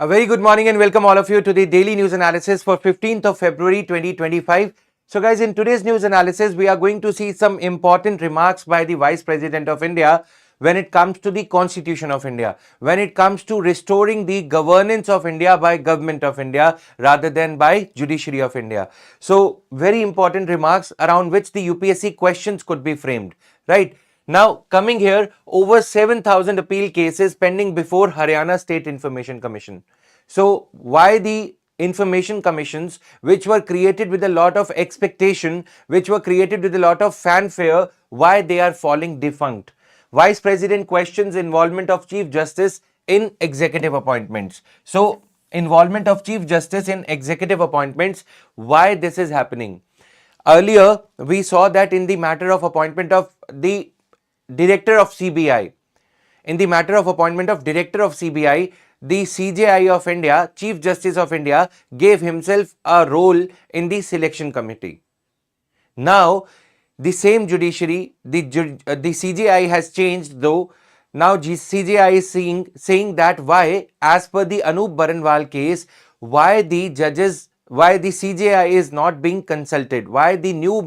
A very good morning and welcome all of you to the daily news analysis for 15th of February 2025. So guys, in today's news analysis, we are going to see some important remarks by the Vice President of India when it comes to the Constitution of India, when it comes to restoring the governance of India by Government of India rather than by Judiciary of India. So very important remarks around which the UPSC questions could be framed, right? Now, coming here, over 7,000 appeal cases pending before Haryana State Information Commission. So, why the information commissions, which were created with a lot of expectation, which were created with a lot of fanfare, why they are falling defunct? Vice President questions involvement of Chief Justice in executive appointments. So, involvement of Chief Justice in executive appointments, why this is happening? Earlier, we saw that in the matter of appointment of the Director of CBI, in the matter of appointment of Director of CBI, the CJI of India, Chief Justice of India, gave himself a role in the selection committee. Now, the same judiciary, the CJI has changed though. Now, CJI is saying that why, as per the Anup Baranwal case, why the judges, why the CJI is not being consulted, why the new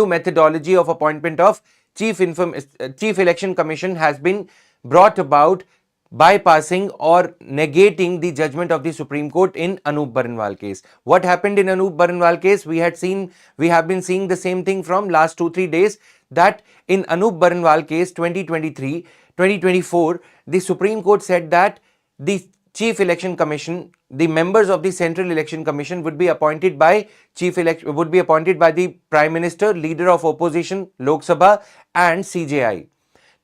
methodology of appointment of Chief Election Commission has been brought about, bypassing or negating the judgment of the Supreme Court in Anup Baranwal case. What happened in Anup Baranwal case? We have been seeing the same thing from last 2-3 days, that in Anup Baranwal case 2024, the Supreme Court said that the Chief Election Commission, the members of the Central Election Commission would be appointed by the Prime Minister, Leader of Opposition, Lok Sabha and CJI.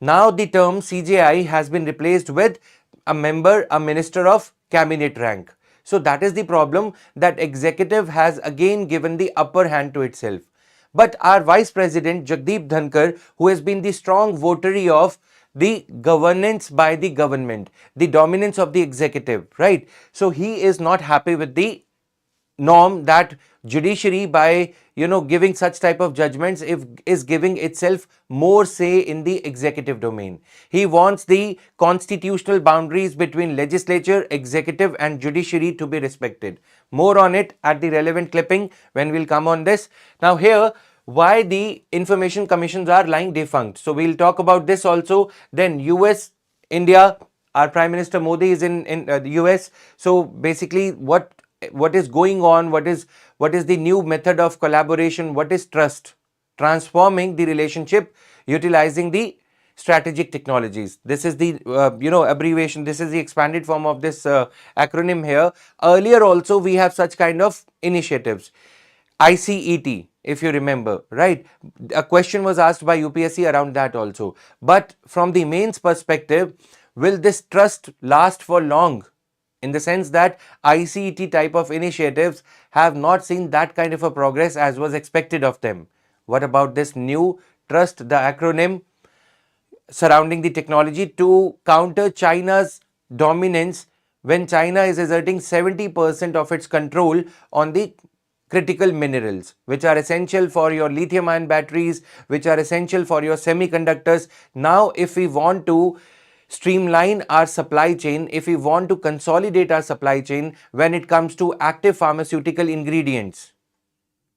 Now the term CJI has been replaced with a minister of cabinet rank. So that is the problem, that executive has again given the upper hand to itself. But our Vice President Jagdeep Dhankar, who has been the strong votary of the governance by the government, the dominance of the executive, right? So he is not happy with the norm that judiciary, by giving such type of judgments, is giving itself more say in the executive domain. He wants the constitutional boundaries between legislature, executive and judiciary to be respected. More on it at the relevant clipping when we'll come on this. Now here, why the information commissions are lying defunct. So we'll talk about this also. Then US, India, our Prime Minister Modi is in the US. So basically what is going on, what is the new method of collaboration, what is trust, transforming the relationship utilizing the strategic technologies. This is the abbreviation, this is the expanded form of this acronym here. Earlier also we have such kind of initiatives, ICET, if you remember, right? A question was asked by UPSC around that also. But from the mains perspective, will this trust last for long? In the sense that ICET type of initiatives have not seen that kind of a progress as was expected of them. What about this new trust, the acronym surrounding the technology to counter China's dominance, when China is asserting 70% of its control on the critical minerals, which are essential for your lithium-ion batteries, which are essential for your semiconductors. Now, if we want to streamline our supply chain, if we want to consolidate our supply chain when it comes to active pharmaceutical ingredients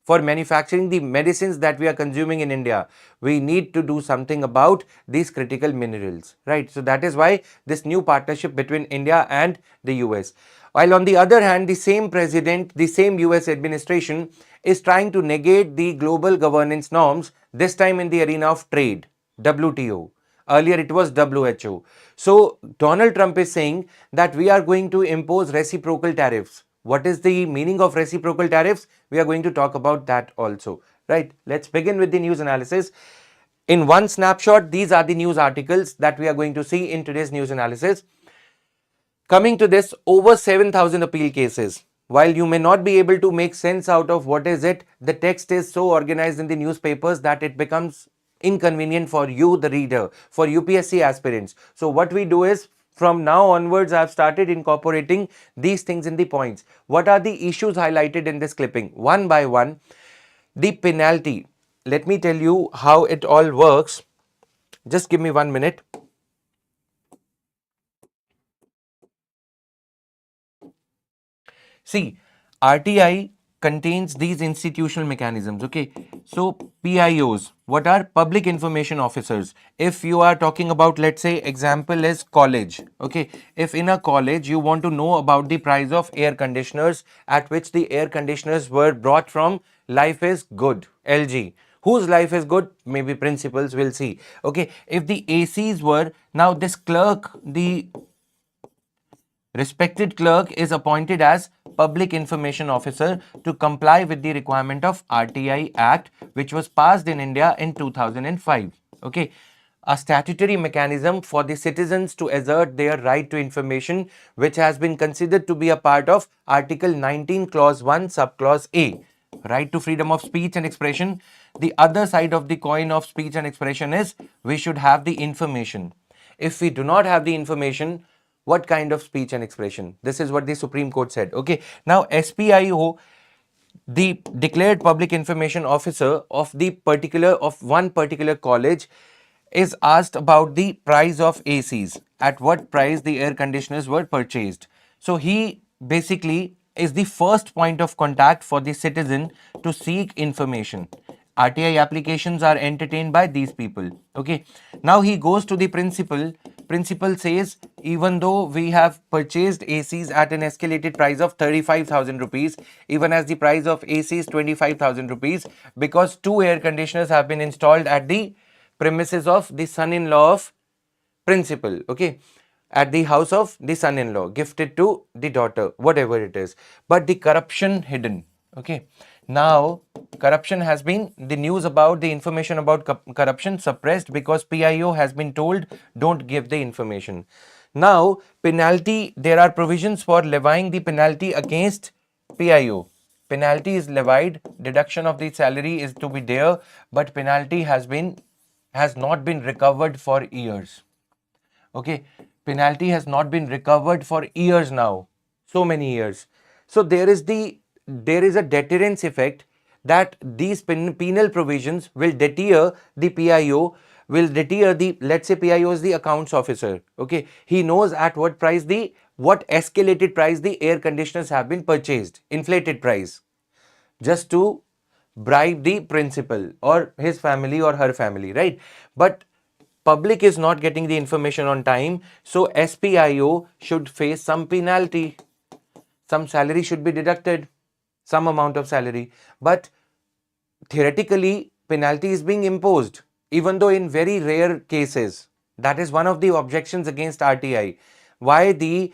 for manufacturing the medicines that we are consuming in India, we need to do something about these critical minerals, right? So that is why this new partnership between India and the US. While on the other hand, the same president, the same US administration is trying to negate the global governance norms, this time in the arena of trade, WTO. Earlier it was WHO. So Donald Trump is saying that we are going to impose reciprocal tariffs. What is the meaning of reciprocal tariffs? We are going to talk about that also, right? Let's begin with the news analysis. In one snapshot, these are the news articles that we are going to see in today's news analysis. Coming to this, over 7,000 appeal cases. While you may not be able to make sense out of what is it, the text is so organized in the newspapers that it becomes inconvenient for you, the reader, for UPSC aspirants. So what we do is, from now onwards, I have started incorporating these things in the points. What are the issues highlighted in this clipping? One by one, the penalty. Let me tell you how it all works. Just give me 1 minute. See, RTI contains these institutional mechanisms. Okay, so PIOs, what are public information officers? If you are talking about, let's say, example is college. Okay, if in a college you want to know about the price of air conditioners at which the air conditioners were brought from Life is Good, LG. Whose life is good? Maybe principals will see. Okay, if the ACs were, now this clerk, the respected clerk is appointed as Public Information Officer to comply with the requirement of RTI Act, which was passed in India in 2005. Okay, a statutory mechanism for the citizens to assert their right to information, which has been considered to be a part of Article 19, Clause 1, Subclause A. Right to freedom of speech and expression. The other side of the coin of speech and expression is we should have the information. If we do not have the information, what kind of speech and expression? This is what the Supreme Court said. Okay, now SPIO, the declared public information officer of one particular college, is asked about the price of ACs, at what price the air conditioners were purchased. So he basically is the first point of contact for the citizen to seek information. RTI applications are entertained by these people. Okay, now he goes to the principal. Principal says, even though we have purchased ACs at an escalated price of 35,000 rupees, even as the price of AC is 25,000 rupees, because two air conditioners have been installed at the premises of the son-in-law of principal. Okay, at the house of the son-in-law, gifted to the daughter, whatever it is, but the corruption hidden. Okay, now corruption has been, the news about the information about corruption suppressed because PIO has been told don't give the information. Now penalty, there are provisions for levying the penalty against PIO. Penalty is levied, deduction of the salary is to be there, but penalty has not been recovered for years. Okay, penalty has not been recovered for years now, so many years. So there is a deterrence effect, that these penal provisions will deter the PIO, will deter the, let's say PIO is the accounts officer. Okay, he knows at what price what escalated price the air conditioners have been purchased, inflated price, just to bribe the principal or his family or her family, right? But public is not getting the information on time, so SPIO should face some penalty. Some salary should be deducted, some amount of salary, but theoretically penalty is being imposed, even though in very rare cases. That is one of the objections against RTI. Why the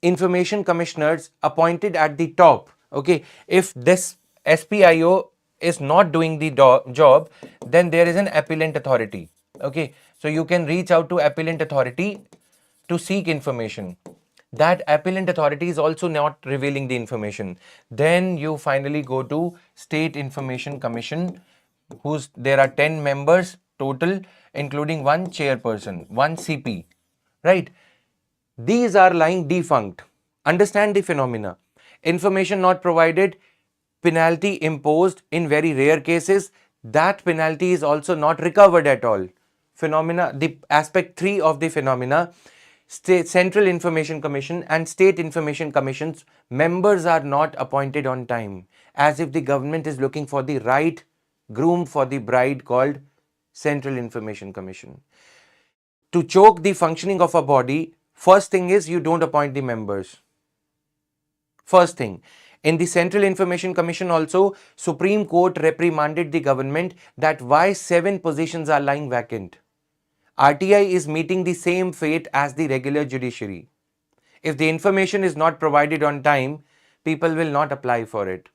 information commissioners appointed at the top, okay, if this SPIO is not doing the job, then there is an appellant authority. Okay, so you can reach out to appellant authority to seek information. That appellant authority is also not revealing the information. Then you finally go to State Information Commission, there are 10 members total, including one chairperson, one CP, right? These are lying defunct. Understand the phenomena. Information not provided, penalty imposed in very rare cases. That penalty is also not recovered at all. Phenomena, the aspect 3 of the phenomena, Central Information Commission and State Information Commissions members are not appointed on time, as if the government is looking for the right groom for the bride called Central Information Commission. To choke the functioning of a body, first thing is you don't appoint the members. First thing. In the Central Information Commission also, Supreme Court reprimanded the government that why 7 positions are lying vacant. RTI is meeting the same fate as the regular judiciary. If the information is not provided on time, people will not apply for it.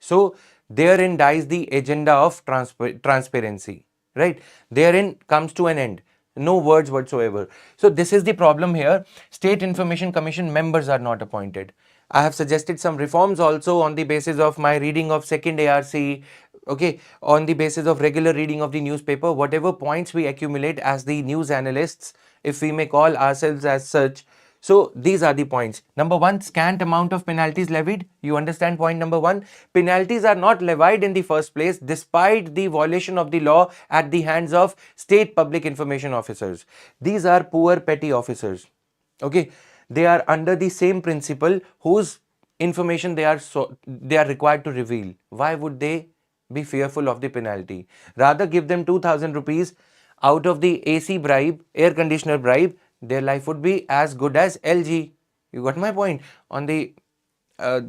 So therein dies the agenda of transparency, right? Therein comes to an end. No words whatsoever. So this is the problem here. State Information Commission members are not appointed. I have suggested some reforms also on the basis of my reading of second ARC, okay, on the basis of regular reading of the newspaper, whatever points we accumulate as the news analysts, if we may call ourselves as such. So these are the points. Number 1, scant amount of penalties levied. You understand point number 1? Penalties are not levied in the first place despite the violation of the law at the hands of state public information officers. These are poor petty officers. Okay, they are under the same principle whose information they are required to reveal. Why would they be fearful of the penalty? Rather give them 2,000 rupees out of the AC bribe, air conditioner bribe, their life would be as good as LG. You got my point? On the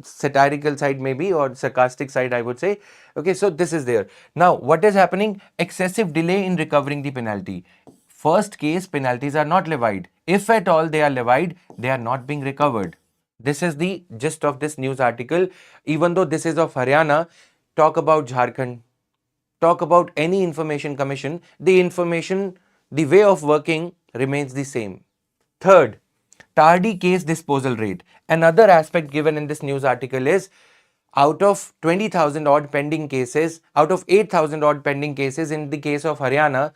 satirical side maybe, or sarcastic side I would say. Okay, so this is there. Now what is happening? Excessive delay in recovering the penalty. First case, penalties are not levied. If at all they are levied, they are not being recovered. This is the gist of this news article. Even though this is of Haryana, talk about Jharkhand, talk about any information commission, the information, the way of working remains the same. Third, tardy case disposal rate. Another aspect given in this news article is, out of 20,000 odd pending cases, out of 8,000 odd pending cases in the case of Haryana,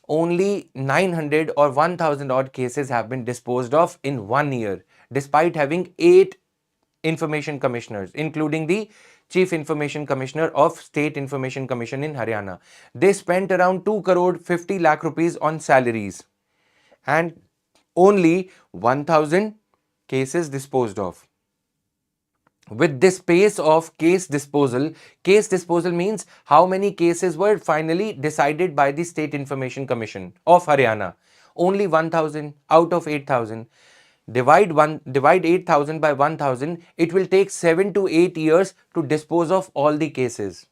only 900 or 1,000 odd cases have been disposed of in 1 year, despite having 8 information commissioners, including the Chief Information Commissioner of State Information Commission in Haryana. They spent around 2 crore 50 lakh rupees on salaries and only 1,000 cases disposed of. With this pace of case disposal means how many cases were finally decided by the State Information Commission of Haryana. Only 1,000 out of 8,000. Divide 8,000 by 1,000, it will take 7 to 8 years to dispose of all the cases.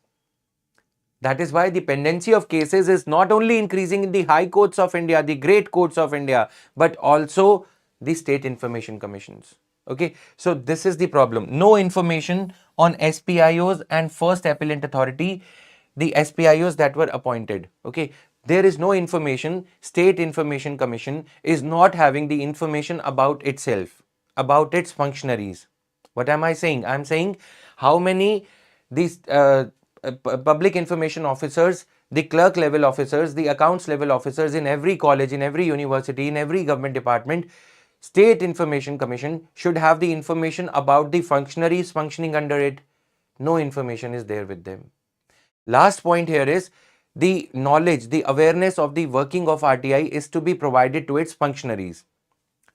That is why the pendency of cases is not only increasing in the high courts of India, the great courts of India, but also the state information commissions. Okay, so this is the problem. No information on SPIOs and first appellant authority, the SPIOs that were appointed. Okay, there is no information. State Information Commission is not having the information about itself, about its functionaries. What am I saying? I am saying how many these public information officers, the clerk level officers, the accounts level officers in every college, in every university, in every government department, State Information Commission should have the information about the functionaries functioning under it. No information is there with them. Last point here is the knowledge, the awareness of the working of RTI is to be provided to its functionaries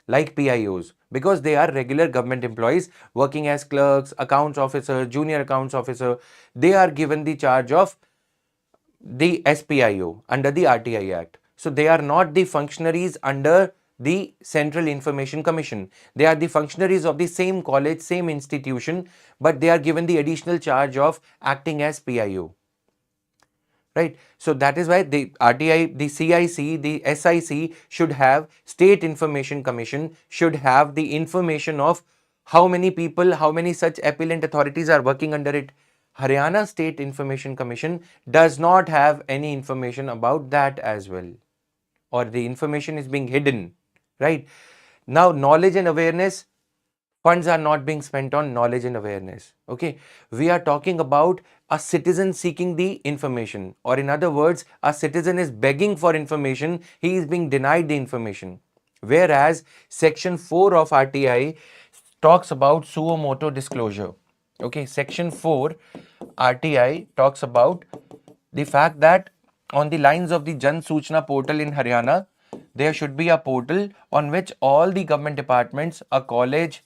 like PIOs, because they are regular government employees working as clerks, accounts officer, junior accounts officer. They are given the charge of the SPIO under the RTI Act. So they are not the functionaries under the Central Information Commission. They are the functionaries of the same college, same institution, but they are given the additional charge of acting as PIO. Right. So that is why the RTI, the CIC, the SIC should have, State Information Commission should have the information of how many people, how many such appellant authorities are working under it. Haryana State Information Commission does not have any information about that as well, or the information is being hidden. Right. Now, knowledge and awareness. Funds are not being spent on knowledge and awareness. Okay, we are talking about a citizen seeking the information, or in other words, a citizen is begging for information, he is being denied the information. Whereas Section 4 of RTI talks about suo motu disclosure. Okay, Section 4 RTI talks about the fact that on the lines of the Jan Suchna portal in Haryana, there should be a portal on which all the government departments, a college,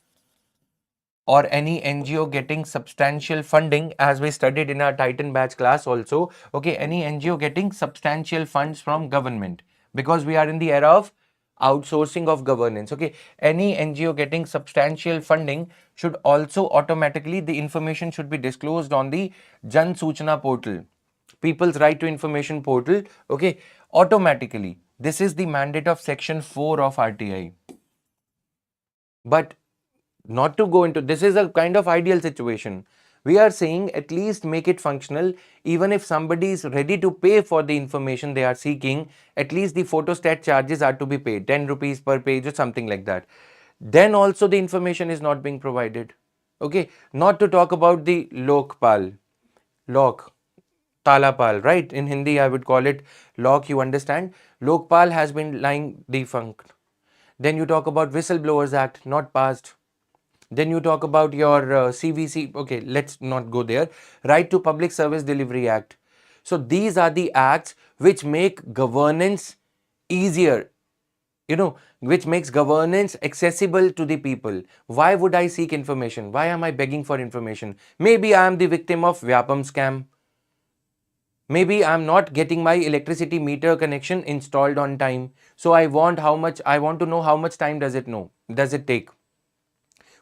or any NGO getting substantial funding, as we studied in our Titan batch class also. Okay, any NGO getting substantial funds from government, because we are in the era of outsourcing of governance. Okay, any NGO getting substantial funding should also automatically, the information should be disclosed on the Jan Suchna portal, people's right to information portal. Okay, automatically. This is the mandate of Section 4 of RTI. But not to go into this is a kind of ideal situation. We are saying at least make it functional. Even if somebody is ready to pay for the information they are seeking, at least the photostat charges are to be paid, 10 rupees per page or something like that. Then also the information is not being provided. Okay, not to talk about the Lokpal, Lok, Talapal, right? In Hindi I would call it Lok, you understand. Lokpal has been lying defunct. Then you talk about Whistleblowers Act, not passed. Then you talk about your CVC. Okay, let's not go there. Right to Public Service Delivery Act. So these are the acts which make governance easier. which makes governance accessible to the people. Why would I seek information? Why am I begging for information? Maybe I am the victim of Vyapam scam. Maybe I'm not getting my electricity meter connection installed on time. So I want to know how much time does it take.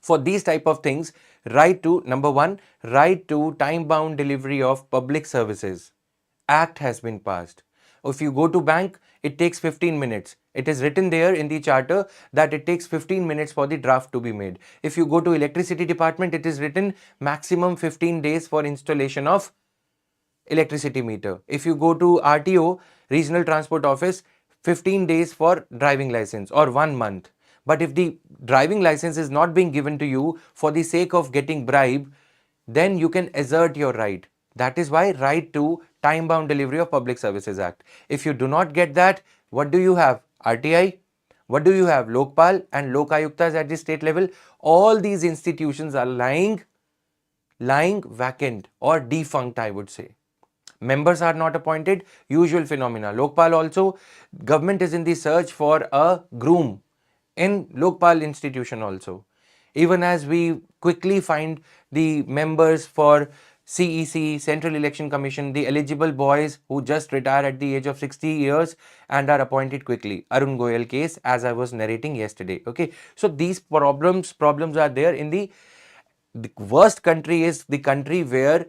For these type of things, number one, right to time bound delivery of public services Act has been passed. If you go to bank, it takes 15 minutes. It is written there in the charter that it takes 15 minutes for the draft to be made. If you go to electricity department, it is written maximum 15 days for installation of electricity meter. If you go to RTO, Regional Transport Office, 15 days for driving license or 1 month. But if the driving license is not being given to you for the sake of getting bribe, then you can assert your right. That is why right to time bound delivery of Public Services Act. If you do not get that, what do you have? RTI. What do you have? Lokpal and Lokayuktas at the state level. All these institutions are lying vacant or defunct, I would say. Members are not appointed, usual phenomena. Lokpal also, government is in the search for a groom in Lokpal institution also. Even as we quickly find the members for CEC, Central Election Commission, the eligible boys who just retire at the age of 60 years and are appointed quickly. Arun Goyal case, as I was narrating yesterday. Okay, so these problems are there in the worst country is the country where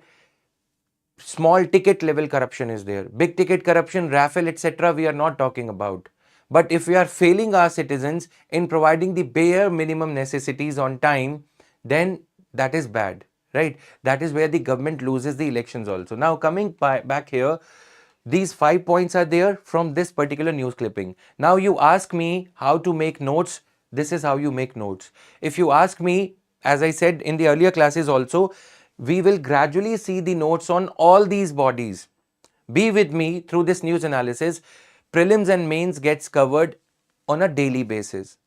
small ticket level corruption is there. Big ticket corruption, raffle, etc. we are not talking about. But if we are failing our citizens in providing the bare minimum necessities on time, then that is bad, right? That is where the government loses the elections also. Now coming back here, these 5 points are there from this particular news clipping. Now you ask me how to make notes. This is how you make notes. If you ask me, as I said in the earlier classes also, we will gradually see the notes on all these bodies. Be with me through this news analysis. Prelims and mains gets covered on a daily basis.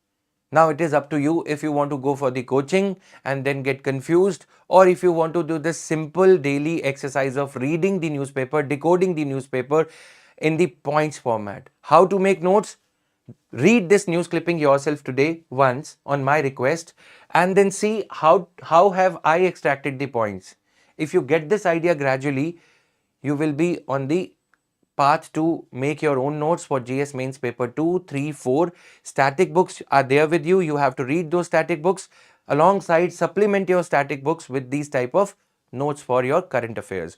Now it is up to you if you want to go for the coaching and then get confused, or if you want to do this simple daily exercise of reading the newspaper, decoding the newspaper in the points format. How to make notes? Read this news clipping yourself today once on my request and then see how have I extracted the points. If you get this idea gradually, you will be on the path to make your own notes for GS mains paper 2, 3, 4. Static books are there with you. You have to read those static books. Alongside, supplement your static books with these type of notes for your current affairs.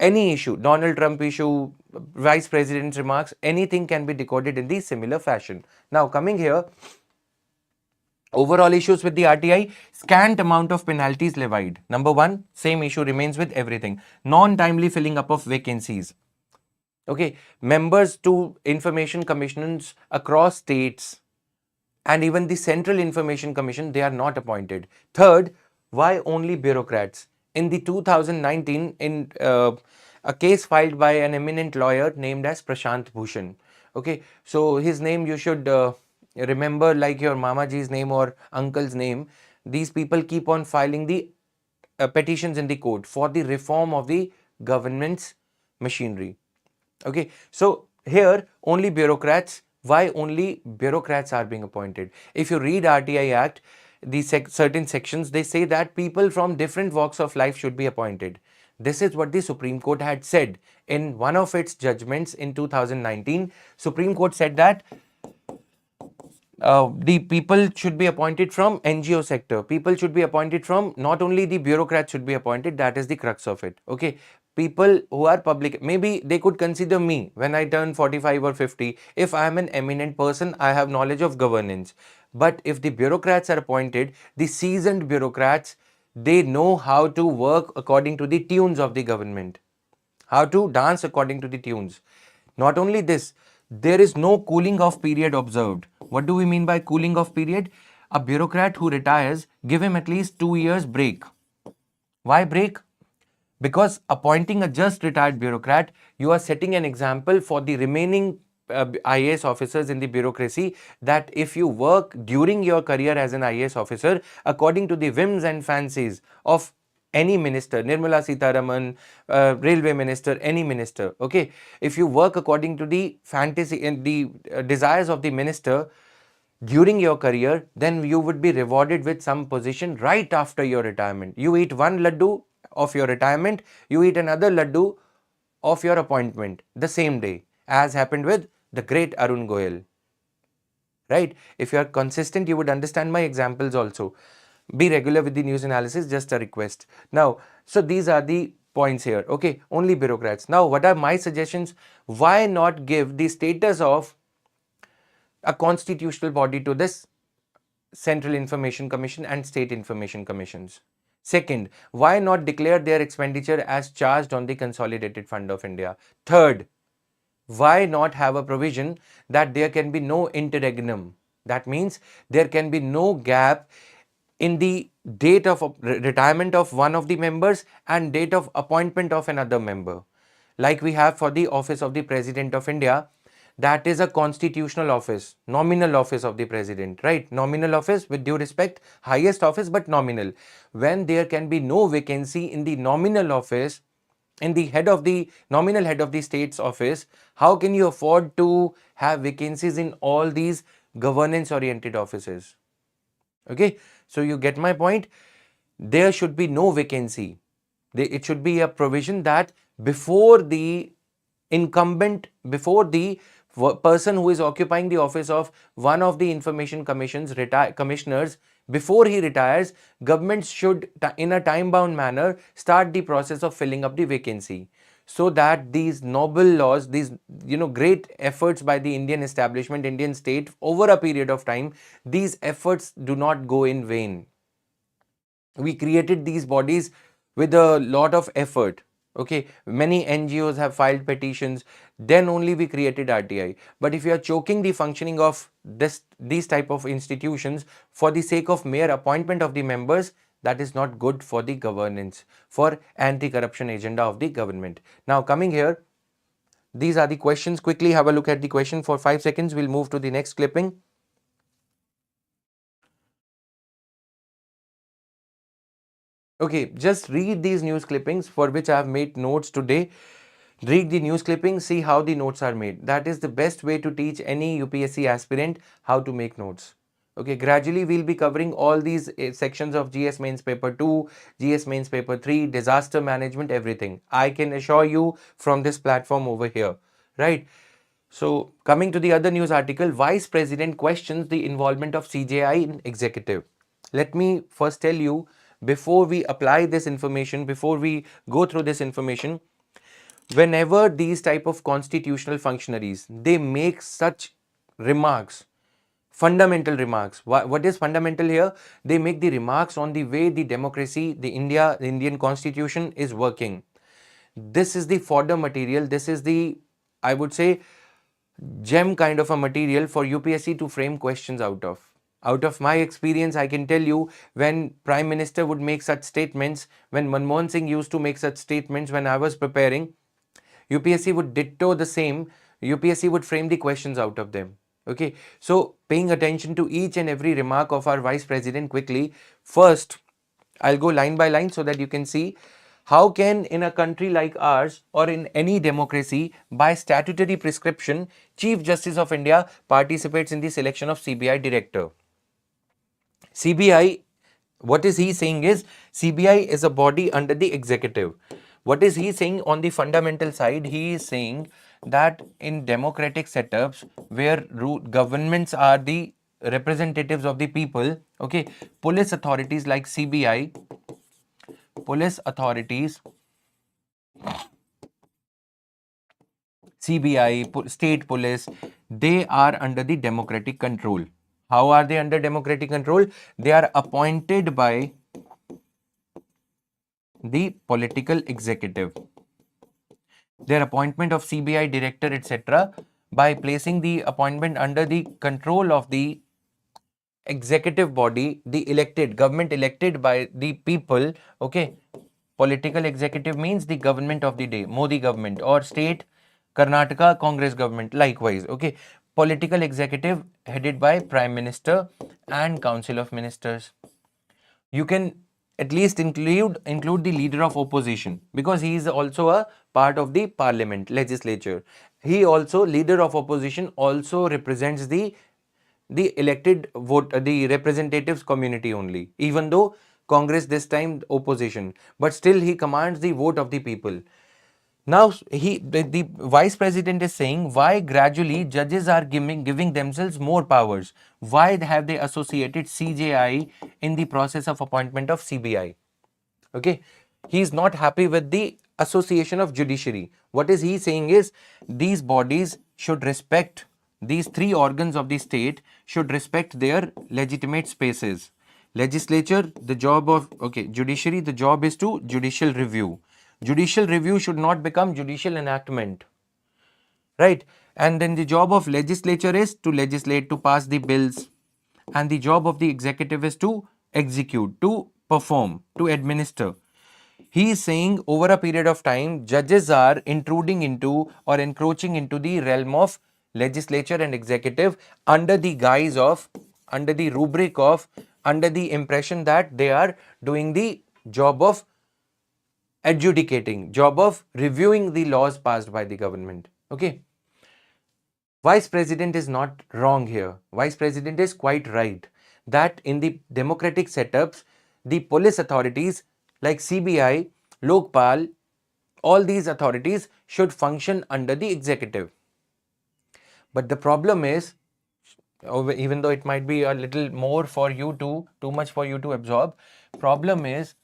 Any issue, Donald Trump issue, Vice President's remarks, anything can be decoded in the similar fashion. Now coming here, overall issues with the RTI, scant amount of penalties levied. Number one, same issue remains with everything. Non-timely filling up of vacancies. Okay, members to information commissions across states and even the Central Information Commission, they are not appointed. Third, why only bureaucrats? In the 2019, in a case filed by an eminent lawyer named as Prashant Bhushan. Okay, so his name you should remember like your Mamaji's name or uncle's name. These people keep on filing the petitions in the court for the reform of the government's machinery. Okay, so here only bureaucrats. Why only bureaucrats are being appointed? If you read RTI Act, the certain sections, they say that people from different walks of life should be appointed. This is what the Supreme Court had said in one of its judgments in 2019. Supreme Court said that the people should be appointed from NGO sector. People should be appointed from, not only the bureaucrats should be appointed, that is the crux of it. Okay, people who are public, maybe they could consider me when I turn 45 or 50. If I am an eminent person, I have knowledge of governance. But if the bureaucrats are appointed, the seasoned bureaucrats, they know how to work according to the tunes of the government, how to dance according to the tunes. Not only this, there is no cooling off period observed. What do we mean by cooling off period? A bureaucrat who retires, give him at least 2 years break. Why break? Because appointing a just retired bureaucrat, you are setting an example for the remaining IAS officers in the bureaucracy that if you work during your career as an IAS officer according to the whims and fancies of any minister, Nirmala Sitharaman, railway minister, any minister, okay, if you work according to the fantasy and the desires of the minister, during your career, then you would be rewarded with some position right after your retirement. You eat one laddu of your retirement, you eat another laddu of your appointment the same day, as happened with the great Arun Goyal. Right? If you are consistent, you would understand my examples also. Be regular with the news analysis, just a request. Now, so these are the points here. Okay, only bureaucrats. Now, what are my suggestions? Why not give the status of a constitutional body to this Central Information Commission and State Information Commissions? Second, why not declare their expenditure as charged on the Consolidated Fund of India? Third, why not have a provision that there can be no interregnum? That means there can be no gap in the date of retirement of one of the members and date of appointment of another member. Like we have for the office of the President of India, that is a constitutional office, nominal office of the president, right? Nominal office, with due respect, highest office but nominal. When there can be no vacancy in the nominal office, in the head of the nominal head of the state's office, how can you afford to have vacancies in all these governance oriented offices? Okay, so you get my point. There should be no vacancy. It should be a provision that before the incumbent, before the person who is occupying the office of one of the information commissions commissioners, before he retires, government should in a time bound manner start the process of filling up the vacancy, so that these noble laws, these great efforts by the Indian establishment, Indian state over a period of time, these efforts do not go in vain. We created these bodies with a lot of effort. Okay, many NGOs have filed petitions, then only we created RTI. But if you are choking the functioning of these type of institutions for the sake of mere appointment of the members, that is not good for the governance, for anti-corruption agenda of the government. Now coming here, these are the questions. Quickly have a look at the question for 5 seconds. We'll move to the next clipping. Okay, just read these news clippings for which I have made notes today. Read the news clippings, see how the notes are made. That is the best way to teach any UPSC aspirant how to make notes. Okay, gradually we'll be covering all these sections of GS Mains Paper 2, GS Mains Paper 3, disaster management, everything. I can assure you from this platform over here, right? So, coming to the other news article, Vice President questions the involvement of CJI in executive. Let me first tell you, before we apply this information, before we go through this information, whenever these type of constitutional functionaries, they make such remarks, fundamental remarks. What is fundamental here? They make the remarks on the way the democracy, the Indian constitution is working. This is the fodder material. This is the, I would say, gem kind of a material for UPSC to frame questions out of. Out of my experience, I can tell you, when Prime Minister would make such statements, when Manmohan Singh used to make such statements when I was preparing, UPSC would ditto the same. UPSC would frame the questions out of them. Okay, so paying attention to each and every remark of our Vice President quickly. First, I'll go line by line so that you can see how can, in a country like ours or in any democracy, by statutory prescription, Chief Justice of India participates in the selection of CBI director. CBI, what is he saying is, CBI is a body under the executive. What is he saying on the fundamental side? He is saying that in democratic setups where governments are the representatives of the people, okay, police authorities like CBI, police authorities, CBI, state police, they are under the democratic control. How are they under democratic control? They are appointed by the political executive. Their appointment of CBI director, etc., by placing the appointment under the control of the executive body, the elected government, elected by the people. Okay, political executive means the government of the day, Modi government, or state Karnataka Congress government, likewise. Okay, political executive headed by Prime Minister and Council of Ministers. You can at least include the leader of opposition, because he is also a part of the parliament, legislature. He also, leader of opposition, also represents the the elected vote, the representatives community only, even though Congress this time opposition, but still he commands the vote of the people. Now the vice president is saying why gradually judges are giving themselves more powers. Why have they associated CJI in the process of appointment of CBI? Okay, he is not happy with the association of judiciary. What is he saying is these bodies should respect, these three organs of the state should respect their legitimate spaces. Legislature, the job of, okay, judiciary, the job is to judicial review. Judicial review should not become judicial enactment, right? And then the job of legislature is to legislate, to pass the bills, and the job of the executive is to execute, to perform, to administer. He is saying over a period of time, judges are intruding into or encroaching into the realm of legislature and executive under the guise of, under the rubric of, under the impression that they are doing the job of adjudicating, job of reviewing the laws passed by the government. Okay. Vice President is not wrong here. Vice President is quite right that in the democratic setups, the police authorities like CBI, Lokpal, all these authorities should function under the executive. But the problem is, even though it might be a little more for you to, too much for you to absorb, problem is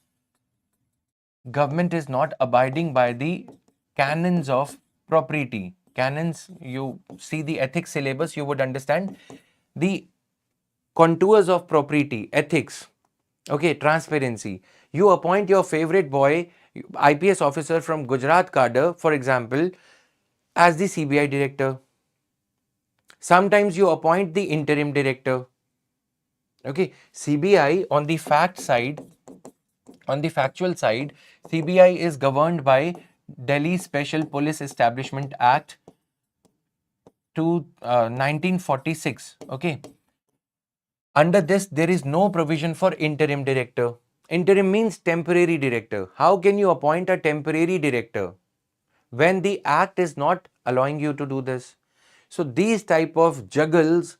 government is not abiding by the canons of propriety. Canons, you see the ethics syllabus, you would understand the contours of propriety, ethics, okay, transparency. You appoint your favorite boy, IPS officer from Gujarat cadre, for example, as the CBI director. Sometimes you appoint the interim director. Okay, CBI on the fact side, on the factual side, CBI is governed by Delhi Special Police Establishment Act to 1946. Okay. Under this, there is no provision for interim director. Interim means temporary director. How can you appoint a temporary director when the act is not allowing you to do this? So these type of juggles,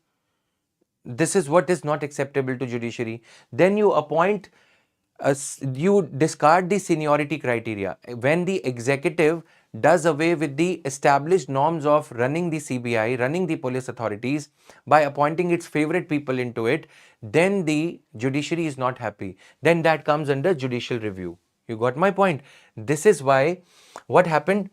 this is what is not acceptable to judiciary. Then you appoint, you discard the seniority criteria. When the executive does away with the established norms of running the CBI, running the police authorities by appointing its favorite people into it, then the judiciary is not happy. Then that comes under judicial review. You got my point? This is why what happened,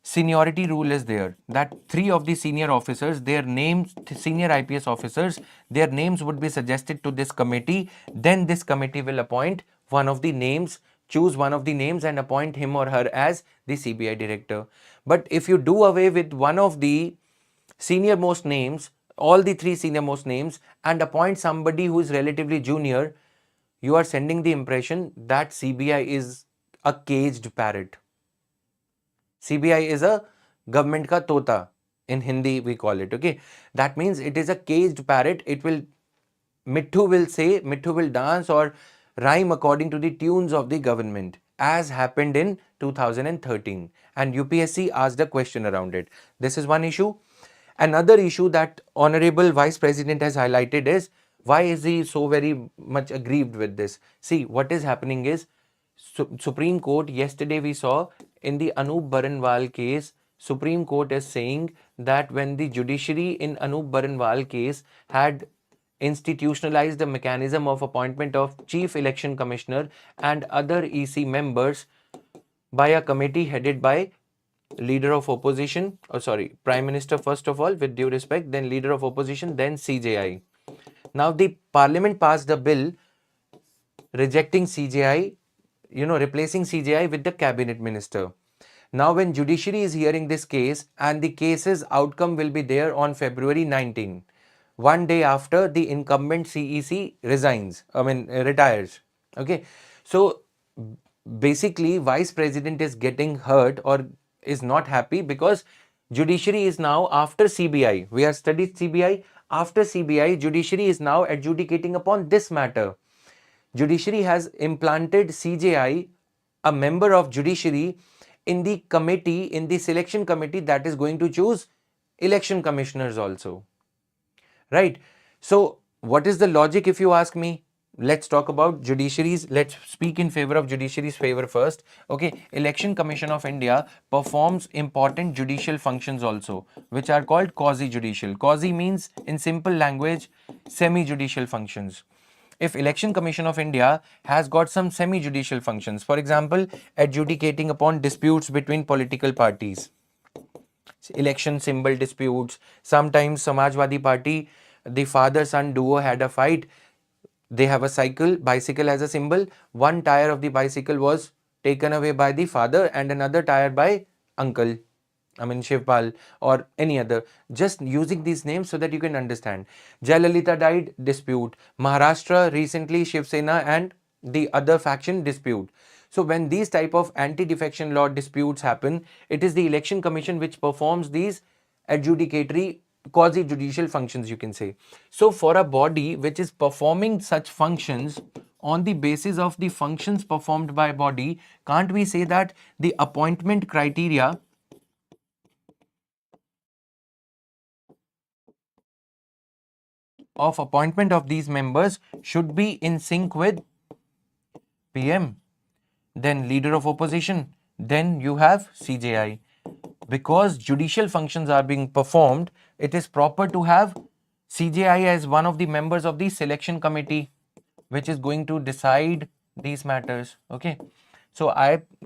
seniority rule is there, that three of the senior officers, their names, senior IPS officers, their names would be suggested to this committee. Then this committee will appoint one of the names, choose one of the names and appoint him or her as the CBI director. But if you do away with one of the senior most names, all the three senior most names, and appoint somebody who is relatively junior, you are sending the impression that CBI is a caged parrot. CBI is a government ka tota. In Hindi we call it. Okay. That means it is a caged parrot. It will, Mittu will say, Mittu will dance or rhyme according to the tunes of the government, as happened in 2013. And UPSC asked a question around it. This is one issue. Another issue that Honorable Vice President has highlighted is, why is he so very much aggrieved with this? See, what is happening is, Supreme Court, yesterday we saw in the Anup Baranwal case, Supreme Court is saying that when the judiciary in Anup Baranwal case had institutionalized the mechanism of appointment of Chief Election Commissioner and other EC members by a committee headed by leader of opposition, Prime Minister first of all, with due respect, then leader of opposition, then CJI. Now the Parliament passed a bill rejecting CJI, replacing CJI with the cabinet minister. Now when judiciary is hearing this case, and the case's outcome will be there on February 19, one day after the incumbent CEC retires. Okay. So basically Vice President is getting hurt or is not happy because judiciary is now after CBI. We have studied CBI. After CBI, judiciary is now adjudicating upon this matter. Judiciary has implanted CJI, a member of judiciary, in the committee, in the selection committee that is going to choose election commissioners also. Right. So what is the logic if you ask me? Let's talk about judiciaries. Let's speak in favor of judiciary's favor first. Okay, Election Commission of India performs important judicial functions also, which are called quasi-judicial. Quasi means in simple language, semi-judicial functions. If Election Commission of India has got some semi-judicial functions, for example, adjudicating upon disputes between political parties, election symbol disputes. Sometimes Samajwadi Party, the father-son duo had a fight. They have a bicycle as a symbol. One tire of the bicycle was taken away by the father and another tire by uncle. I mean Shivpal or any other. Just using these names so that you can understand. Jayalalitha died, dispute. Maharashtra recently Shiv Sena and the other faction dispute. So when these type of anti-defection law disputes happen, it is the election commission which performs these adjudicatory quasi-judicial functions, you can say. So for a body which is performing such functions on the basis of the functions performed by body, can't we say that the appointment criteria of appointment of these members should be in sync with PM, then leader of opposition, then you have CJI. Because judicial functions are being performed, it is proper to have CJI as one of the members of the selection committee, which is going to decide these matters. Okay. So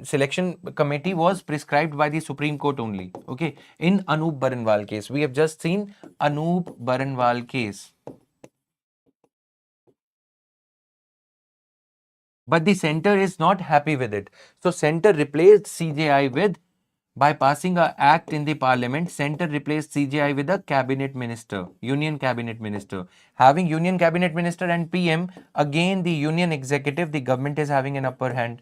selection committee was prescribed by the Supreme Court only. Okay. In Anup Baranwal case, we have just seen Anup Baranwal case. But the center is not happy with it. So center replaced CJI with, by passing a act in the parliament, center replaced CJI with a cabinet minister, union cabinet minister. Having union cabinet minister and PM, again the union executive, the government is having an upper hand.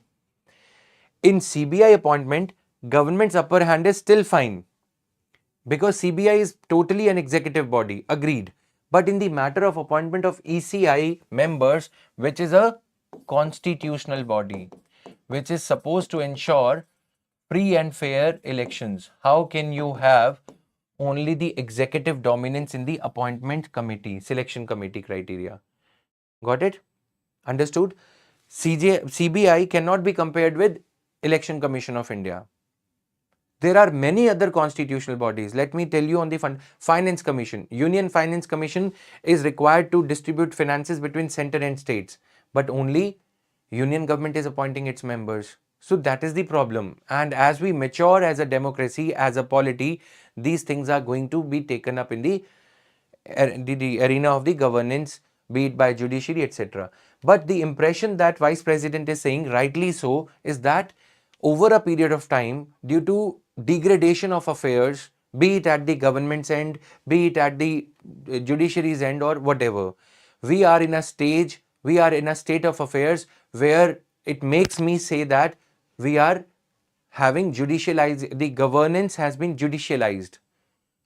In CBI appointment, government's upper hand is still fine because CBI is totally an executive body, agreed. But in the matter of appointment of ECI members, which is a constitutional body, which is supposed to ensure free and fair elections, how can you have only the executive dominance in the appointment committee, selection committee criteria? Got it? Understood? CBI cannot be compared with Election Commission of India. There are many other constitutional bodies. Let me tell you on the Finance Commission. Union Finance Commission is required to distribute finances between center and states, but only union government is appointing its members. So that is the problem. And as we mature as a democracy, as a polity, these things are going to be taken up in the arena of the governance, be it by judiciary, etc. But the impression that Vice President is saying, rightly so, is that over a period of time, due to degradation of affairs, be it at the government's end, be it at the judiciary's end or whatever, we are in a state of affairs where it makes me say that we are having judicialized, the governance has been judicialized.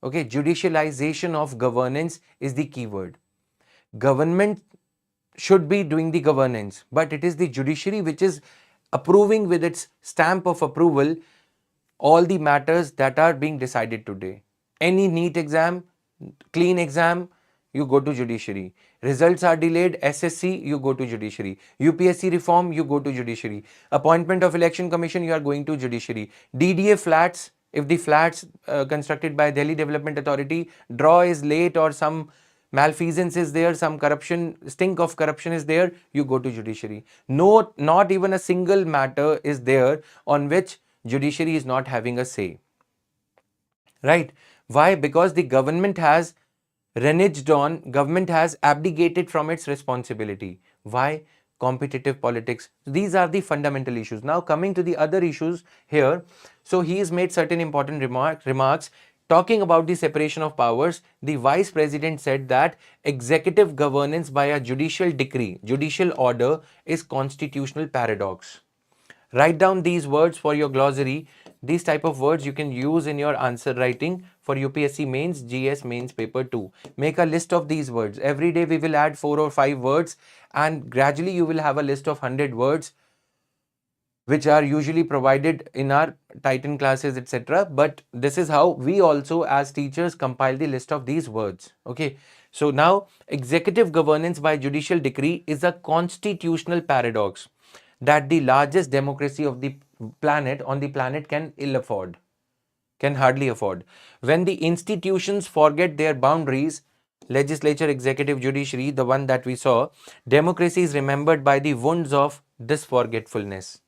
Okay, judicialization of governance is the keyword. Government should be doing the governance, but it is the judiciary which is approving with its stamp of approval all the matters that are being decided today. Any NEET exam, clean exam, you go to judiciary. Results are delayed, SSC, you go to judiciary. UPSC reform, you go to judiciary. Appointment of election commission, you are going to judiciary. DDA flats, if the flats constructed by Delhi Development Authority, draw is late or some malfeasance is there, some corruption, stink of corruption is there, you go to judiciary. No, not even a single matter is there on which judiciary is not having a say. Right? Why? Because the government has reneged on, government has abdicated from its responsibility. Why? Competitive politics. These are the fundamental issues. Now coming to the other issues here. So he has made certain important remarks. Talking about the separation of powers, the Vice President said that executive governance by a judicial decree, judicial order is constitutional paradox. Write down these words for your glossary. These type of words you can use in your answer writing for UPSC mains, GS mains paper 2. Make a list of these words. Every day we will add 4 or 5 words and gradually you will have a list of 100 words. which are usually provided in our Titan classes, etc. But this is how we also as teachers compile the list of these words. Okay. So now executive governance by judicial decree is a constitutional paradox that the largest democracy of the planet can ill afford, can hardly afford. When the institutions forget their boundaries, legislature, executive, judiciary, the one that we saw, democracy is remembered by the wounds of this forgetfulness.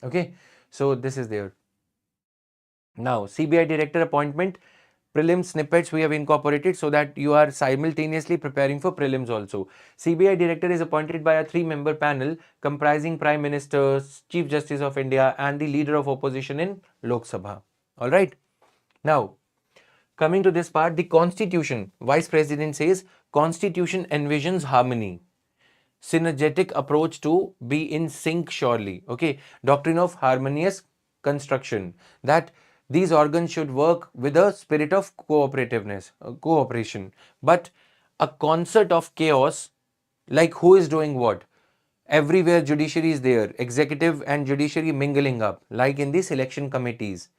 Okay, so this is there. Now, CBI director appointment, prelim snippets we have incorporated so that you are simultaneously preparing for prelims also. CBI director is appointed by a 3-member panel comprising Prime Minister, Chief Justice of India and the leader of opposition in Lok Sabha. All right. Now, coming to this part, the Constitution, Vice President says, Constitution envisions harmony, synergetic approach to be in sync surely. Okay, doctrine of harmonious construction, that these organs should work with a spirit of cooperativeness, cooperation, but a concert of chaos, like who is doing what. Everywhere judiciary is there, executive and judiciary mingling up, like in the selection committees.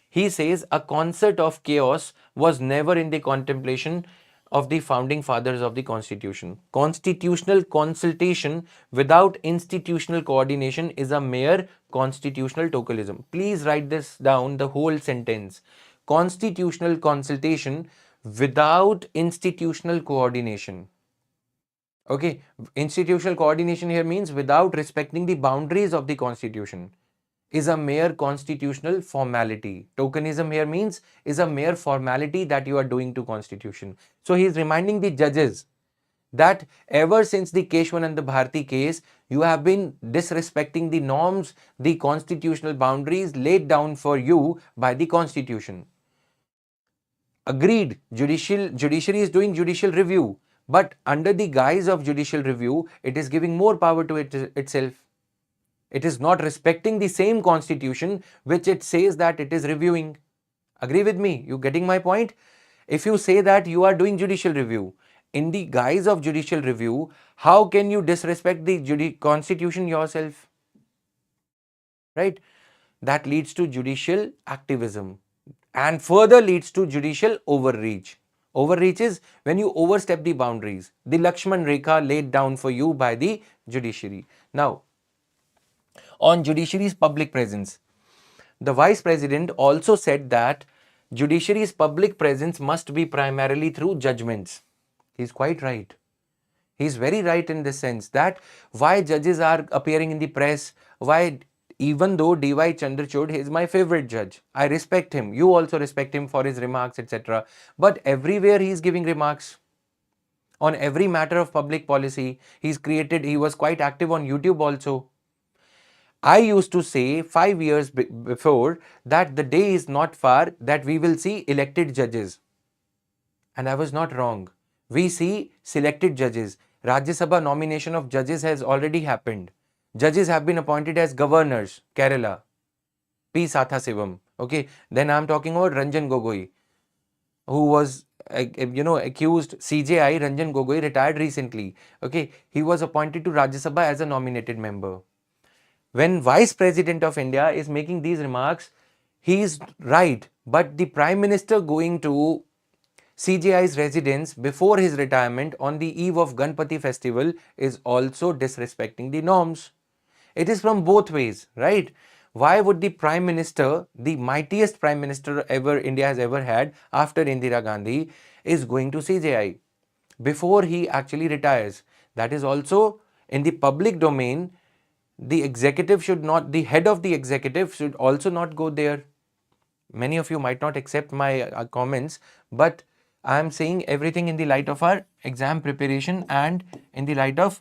He says a concert of chaos was never in the contemplation of the founding fathers of the Constitution. Constitutional consultation without institutional coordination is a mere constitutional tokenism. Please write this down, the whole sentence. Constitutional consultation without institutional coordination. Okay, institutional coordination here means without respecting the boundaries of the Constitution, is a mere constitutional formality. Tokenism here means is a mere formality that you are doing to Constitution. So he is reminding the judges that ever since the Keshwananda Bharti case, you have been disrespecting the norms, the constitutional boundaries laid down for you by the Constitution. Agreed, judiciary is doing judicial review, but under the guise of judicial review, it is giving more power to itself. It is not respecting the same Constitution which it says that it is reviewing. Agree with me? You getting my point? If you say that you are doing judicial review, in the guise of judicial review, how can you disrespect the Constitution yourself? Right? That leads to judicial activism and further leads to judicial overreach. Overreach is when you overstep the boundaries, the Lakshman Rekha laid down for you by the judiciary. Now, on judiciary's public presence, the Vice President also said that judiciary's public presence must be primarily through judgments. He's quite right. He's very right in this sense that why judges are appearing in the press, why, even though D.Y. Chandrachud is my favorite judge, I respect him, you also respect him for his remarks, etc. But everywhere he's giving remarks on every matter of public policy. He was quite active on YouTube also. I used to say 5 years before that the day is not far that we will see elected judges. And I was not wrong. We see selected judges. Rajya Sabha nomination of judges has already happened. Judges have been appointed as governors, Kerala, P. Sathasivam. Okay, then I am talking about Ranjan Gogoi, who was accused. CJI Ranjan Gogoi retired recently. Okay, he was appointed to Rajya Sabha as a nominated member. When Vice President of India is making these remarks, he is right. But the Prime Minister going to CJI's residence before his retirement on the eve of Ganpati festival is also disrespecting the norms. It is from both ways, right? Why would the Prime Minister, the mightiest Prime Minister ever India has ever had after Indira Gandhi, is going to CJI before he actually retires? That is also in the public domain. The executive should not, the head of the executive should also not go there. Many of you might not accept my comments, but I am saying everything in the light of our exam preparation and in the light of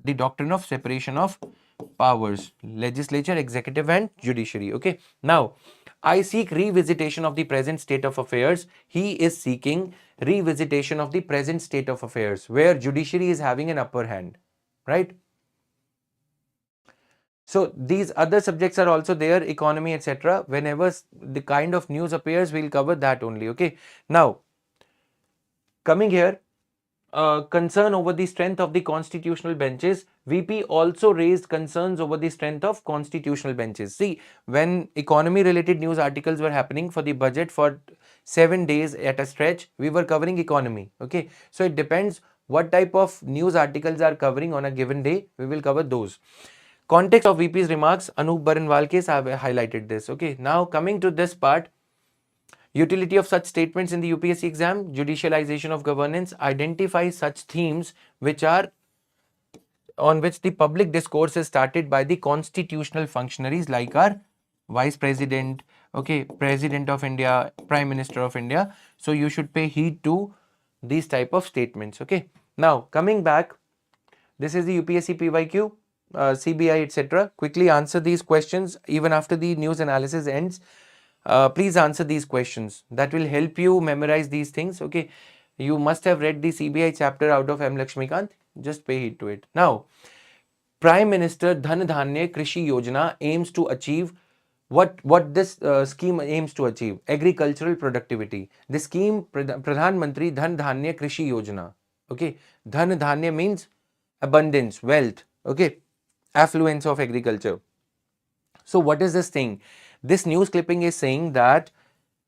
the doctrine of separation of powers, legislature, executive and judiciary. Okay. Now, I seek revisitation of the present state of affairs. He is seeking revisitation of the present state of affairs where judiciary is having an upper hand, right? So these other subjects are also there, economy, etc. Whenever the kind of news appears, we'll cover that only. Okay. Now, coming here, concern over the strength of the constitutional benches. VP also raised concerns over the strength of constitutional benches. See, when economy related news articles were happening for the budget for 7 days at a stretch, we were covering economy. Okay, so it depends what type of news articles are covering on a given day. We will cover those. Context of VP's remarks, Anup Baranwal case, I have highlighted this. Okay, now coming to this part, utility of such statements in the UPSC exam, judicialization of governance, identify such themes which are on which the public discourse is started by the constitutional functionaries like our vice president, okay, president of India, prime minister of India. So you should pay heed to these type of statements. Okay, now coming back, this is the UPSC PYQ, CBI, etc. Quickly answer these questions even after the news analysis ends. Please answer these questions. That will help you memorize these things. Okay, you must have read the CBI chapter out of M. Lakshmikant. Just pay heed to it. Now, Prime Minister Dhan-Dhaanya Krishi Yojana aims to achieve what this scheme aims to achieve: agricultural productivity. This scheme, Pradhan Mantri Dhan-Dhaanya Krishi Yojana. Okay, Dhan-Dhanya means abundance, wealth. Okay, affluence of agriculture. So what is this thing? This news clipping is saying that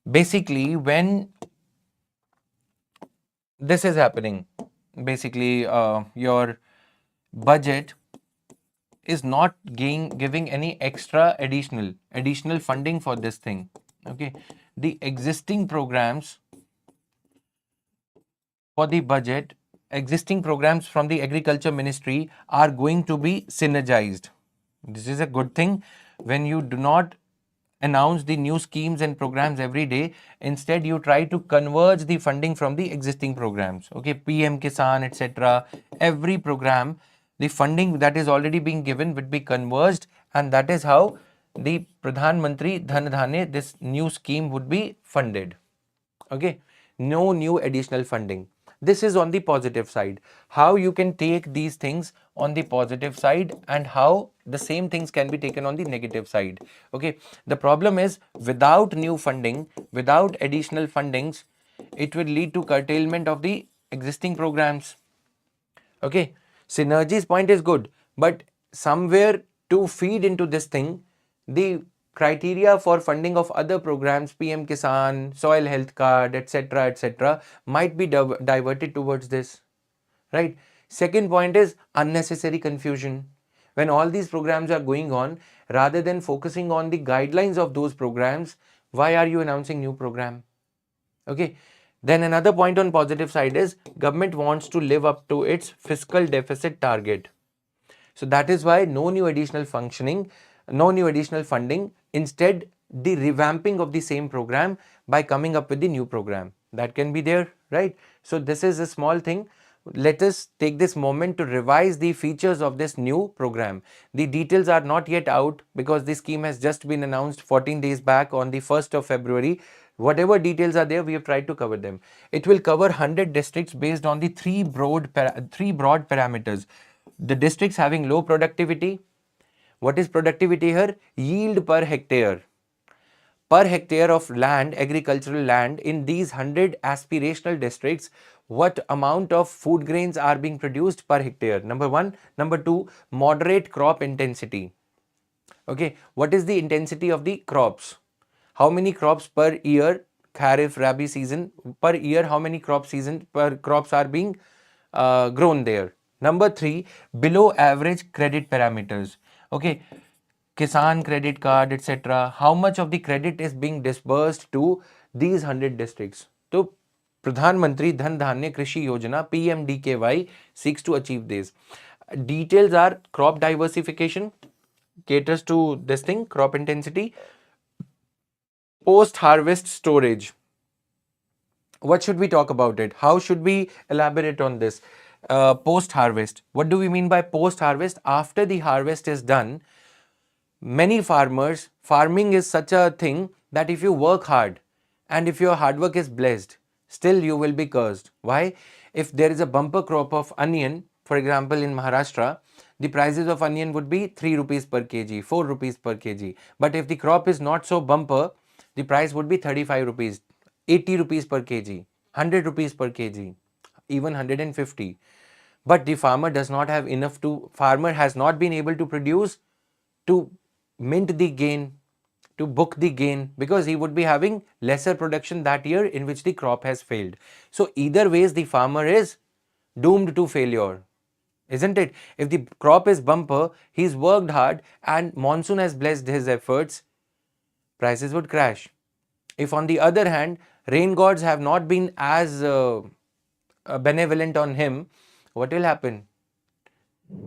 basically when this is happening, basically your budget is not giving any extra additional funding for this thing. Okay, the existing programs for the budget, existing programs from the agriculture ministry are going to be synergized. This is a good thing. When you do not announce the new schemes and programs every day, instead you try to converge the funding from the existing programs. Okay, PM Kisan, etc. Every program, the funding that is already being given would be converged, and that is how the Pradhan Mantri Dhan Dhanya, this new scheme, would be funded. Okay, no new additional funding. This is on the positive side. How you can take these things on the positive side and how the same things can be taken on the negative side. Okay, the problem is without new funding, without additional fundings, it will lead to curtailment of the existing programs. Okay, synergy's point is good, but somewhere to feed into this thing, the criteria for funding of other programs, PM Kisan, soil health card, etc., might be diverted towards this, right? Second point is unnecessary confusion. When all these programs are going on, rather than focusing on the guidelines of those programs, why are you announcing new program? Okay, then another point on positive side is government wants to live up to its fiscal deficit target. So that is why no new additional functioning, no new additional funding, instead the revamping of the same program by coming up with the new program. That can be there, right? So this is a small thing. Let us take this moment to revise the features of this new program. The details are not yet out because the scheme has just been announced 14 days back on the 1st of February. Whatever details are there, we have tried to cover them. It will cover 100 districts based on the three broad parameters. The districts having low productivity. What is productivity here? Yield per hectare. Per hectare of land, agricultural land, in these 100 aspirational districts, what amount of food grains are being produced per hectare? Number one. Number two, moderate crop intensity. Okay, what is the intensity of the crops? How many crops per year, Kharif, Rabi season, per year, how many crops are being grown there? Number three, below average credit parameters. Okay, Kisan credit card, etc. How much of the credit is being disbursed to these 100 districts? So, Pradhan Mantri Dhan Dhanya Krishi Yojana PMDKY seeks to achieve this. Details are crop diversification, caters to this thing, crop intensity, post harvest storage. What should we talk about it? How should we elaborate on this? Post harvest. What do we mean by post harvest? After the harvest is done, many farmers, farming is such a thing that if you work hard and if your hard work is blessed, still you will be cursed. Why? If there is a bumper crop of onion, for example in Maharashtra, the prices of onion would be 3 rupees per kg, 4 rupees per kg. But if the crop is not so bumper, the price would be 35 rupees, 80 rupees per kg, 100 rupees per kg. even 150. But the farmer does not have enough farmer has not been able to produce to mint the gain, to book the gain, because he would be having lesser production that year in which the crop has failed. So either ways the farmer is doomed to failure, isn't it? If the crop is bumper, he's worked hard and monsoon has blessed his efforts, prices would crash. If on the other hand, rain gods have not been as benevolent on him, what will happen?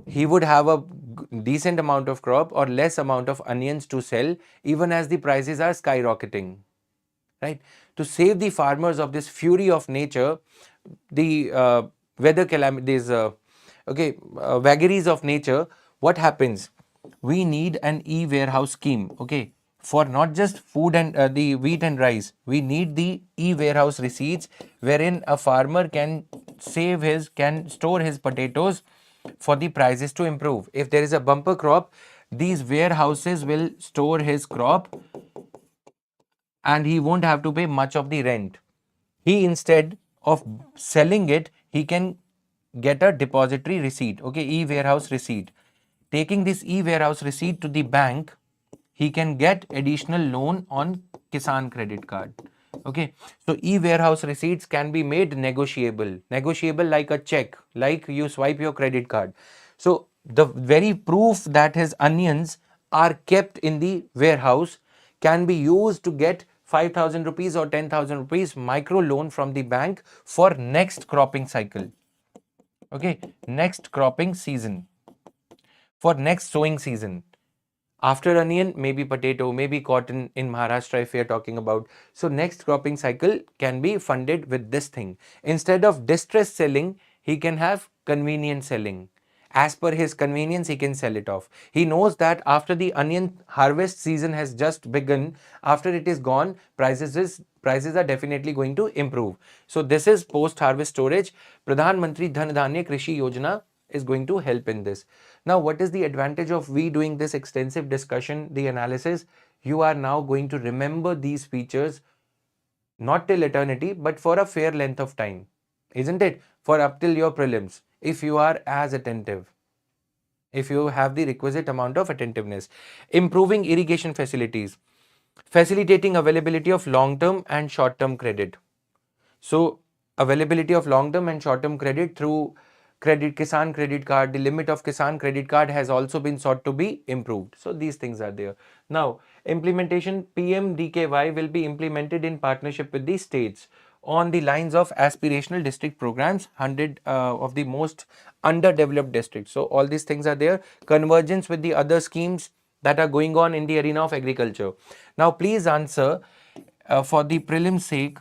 He would have a decent amount of crop or less amount of onions to sell, even as the prices are skyrocketing, right? To save the farmers of this fury of nature, the weather calamities, vagaries of nature, what happens? We need an e-warehouse scheme, okay, for not just food and the wheat and rice. We need the e-warehouse receipts wherein a farmer can can store his potatoes for the prices to improve. If there is a bumper crop, these warehouses will store his crop and he won't have to pay much of the rent. He, instead of selling it, he can get a depository receipt, okay, e-warehouse receipt. Taking this e-warehouse receipt to the bank, he can get additional loan on Kisan credit card. Okay, so e-warehouse receipts can be made negotiable like a check, like you swipe your credit card. So the very proof that his onions are kept in the warehouse can be used to get 5,000 rupees or 10,000 rupees micro loan from the bank for next cropping cycle. Okay, next cropping season, for next sowing season. After onion, maybe potato, maybe cotton in Maharashtra if we are talking about. So next cropping cycle can be funded with this thing. Instead of distress selling, he can have convenient selling. As per his convenience, he can sell it off. He knows that after the onion harvest season has just begun, after it is gone, prices are definitely going to improve. So this is post-harvest storage. Pradhan Mantri Dhan-Dhaanya Krishi Yojana is going to help in this. Now, what is the advantage of we doing this extensive discussion, the analysis? You are now going to remember these features not till eternity, but for a fair length of time, isn't it? For up till your prelims, if you are as attentive, if you have the requisite amount of attentiveness. Improving irrigation facilities, facilitating availability of long-term and short-term credit. So availability of long-term and short-term credit through Kisan credit card, the limit of Kisan credit card has also been sought to be improved. So these things are there. Now, implementation, PMDKY will be implemented in partnership with the states on the lines of aspirational district programs, 100 of the most underdeveloped districts. So all these things are there. Convergence with the other schemes that are going on in the arena of agriculture. Now, please answer for the prelim sake.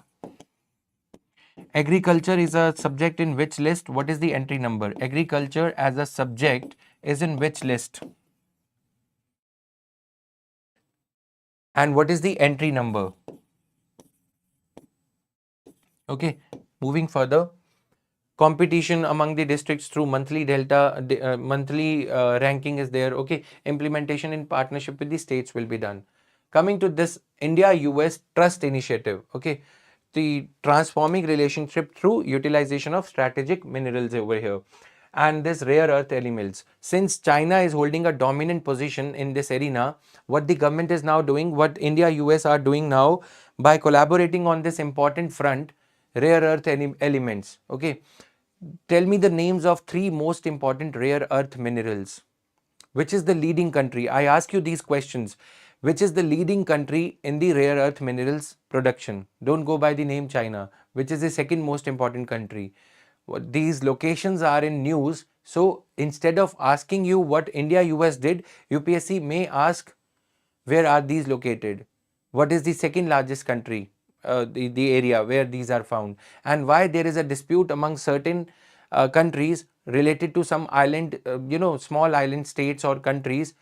Agriculture is a subject in which list? What is the entry number? Agriculture as a subject is in which list? And what is the entry number? Okay, moving further. Competition among the districts through monthly ranking is there. Okay, implementation in partnership with the states will be done. Coming to this India-US Trust Initiative. Okay, the transforming relationship through utilization of strategic minerals over here and this rare earth elements. Since China is holding a dominant position in this arena, what the government is now doing, what India, US are doing now by collaborating on this important front, rare earth elements. Okay, tell me the names of 3 most important rare earth minerals. Which is the leading country? I ask you these questions. Which is the leading country in the rare earth minerals production? Don't go by the name China. Which is the second most important country? These locations are in news. So instead of asking you what India, US did, UPSC may ask, where are these located? What is the second largest country? The area where these are found, and why there is a dispute among certain countries related to some island, small island states or countries,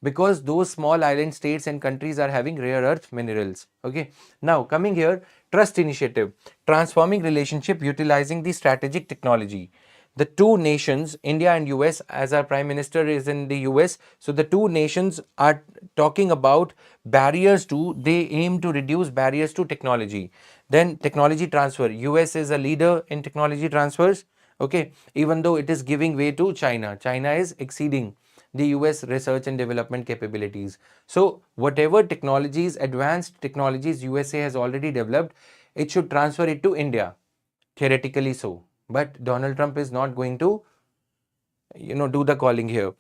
because those small island states and countries are having rare earth minerals. Okay, now coming here, trust initiative, transforming relationship utilizing the strategic technology. the two nations, India and US, as our Prime Minister is in the US, so the two nations are talking about barriers to, they aim to reduce barriers to technology. Then technology transfer, US is a leader in technology transfers, okay, even though it is giving way to China. China is exceeding the US research and development capabilities. So whatever technologies, advanced technologies USA has already developed, it should transfer it to India, theoretically so. But Donald Trump is not going to, do the calling here.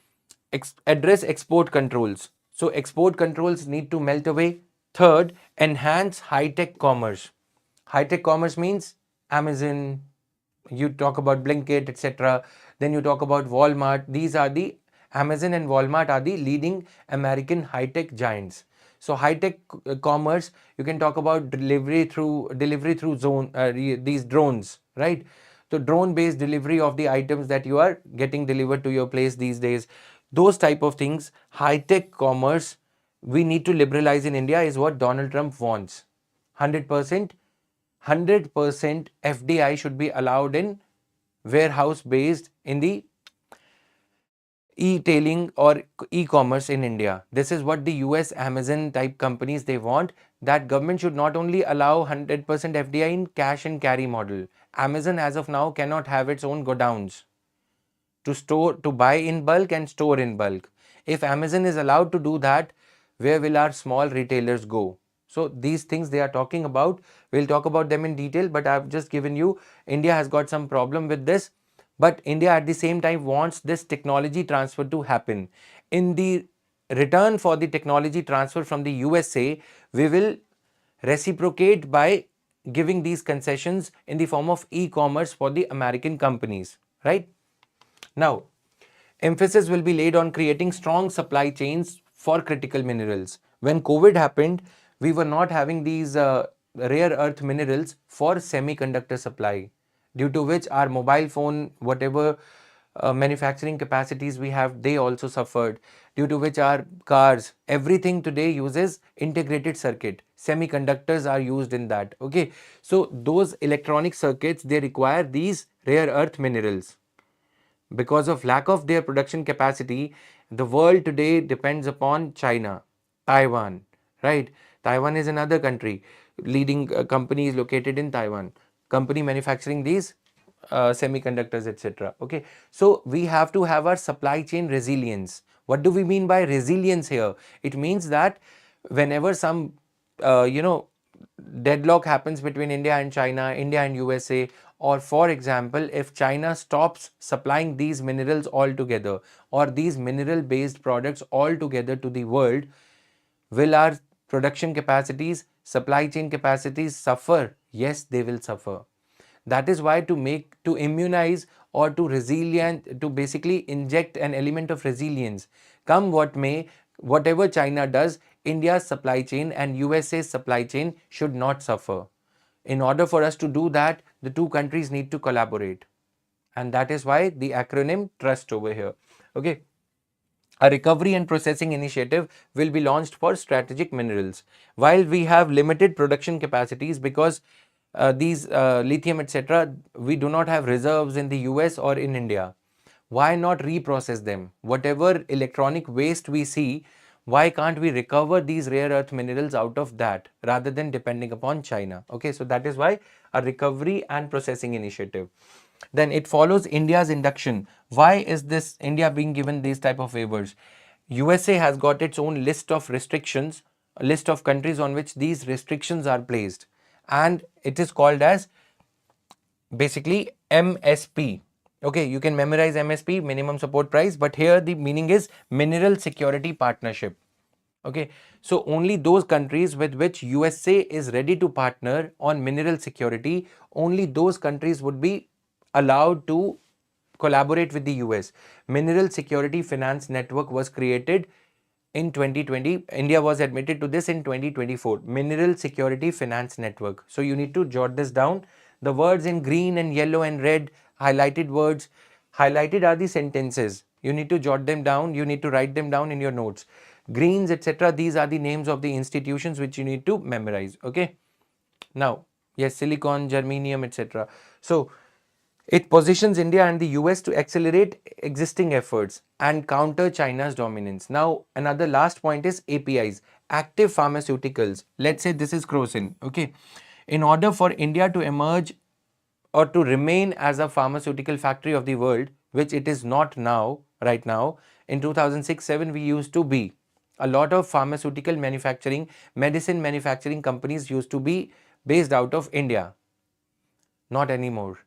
Address export controls. So export controls need to melt away. Third, enhance high-tech commerce. High-tech commerce means Amazon, you talk about Blinkit, etc. Then you talk about Walmart. These are the, Amazon and Walmart are the leading American high-tech giants. So high-tech commerce, you can talk about delivery through these drones, right? So drone-based delivery of the items that you are getting delivered to your place these days. Those type of things, high-tech commerce, we need to liberalize in India is what Donald Trump wants. 100%. 100% FDI should be allowed in warehouse based in the e-tailing or e-commerce in India. This is what the US Amazon type companies they want. That government should not only allow 100% FDI in cash and carry model. Amazon as of now cannot have its own godowns to store, to buy in bulk and store in bulk. If Amazon is allowed to do that, where will our small retailers go? So these things they are talking about, we'll talk about them in detail, but I've just given you, India has got some problem with this, but India at the same time wants this technology transfer to happen. In the return for the technology transfer from the USA, we will reciprocate by giving these concessions in the form of e-commerce for the American companies, right? Now, emphasis will be laid on creating strong supply chains for critical minerals. When COVID happened, we were not having these rare earth minerals for semiconductor supply, due to which our mobile phone, whatever manufacturing capacities we have, they also suffered, due to which our cars, everything today uses integrated circuit. Semiconductors are used in that, okay? So those electronic circuits, they require these rare earth minerals. Because of lack of their production capacity, the world today depends upon China, Taiwan, right? Taiwan is another country. Leading company is located in Taiwan. Company manufacturing these semiconductors, etc. Okay, so we have to have our supply chain resilience. What do we mean by resilience here? It means that whenever some, deadlock happens between India and China, India and USA, or for example, if China stops supplying these minerals altogether or these mineral based products altogether to the world, will our production capacities, supply chain capacities suffer? Yes, they will suffer. That is why to immunize or to resilient, to basically inject an element of resilience, come what may, whatever China does, India's supply chain and USA's supply chain should not suffer. In order for us to do that, the two countries need to collaborate. And that is why the acronym TRUST over here. Okay. A recovery and processing initiative will be launched for strategic minerals. While we have limited production capacities because these lithium, etc., we do not have reserves in the US or in India. Why not reprocess them? Whatever electronic waste we see, why can't we recover these rare earth minerals out of that rather than depending upon China? Okay, so that is why a recovery and processing initiative. Then it follows India's induction. Why is this India being given these type of waivers? USA has got its own list of restrictions, a list of countries on which these restrictions are placed, and it is called as basically MSP. Okay, you can memorize MSP, minimum support price, but here the meaning is mineral security partnership. Okay, so only those countries with which USA is ready to partner on mineral security, only those countries would be allowed to collaborate with the US. Mineral Security Finance Network was created in 2020. India was admitted to this in 2024. Mineral Security Finance Network. So you need to jot this down. The words in green and yellow and red, highlighted words, highlighted are the sentences. You need to jot them down. You need to write them down in your notes. Greens, etc. These are the names of the institutions which you need to memorize. Okay. Now, yes, silicon, germanium, etc. So It positions India and the US to accelerate existing efforts and counter China's dominance. Now, another last point is APIs, active pharmaceuticals. Let's say this is crocin. Okay. In order for India to emerge or to remain as a pharmaceutical factory of the world, which it is not now, right now, in 2006-7 we used to be. A lot of pharmaceutical manufacturing, medicine manufacturing companies used to be based out of India. Not anymore.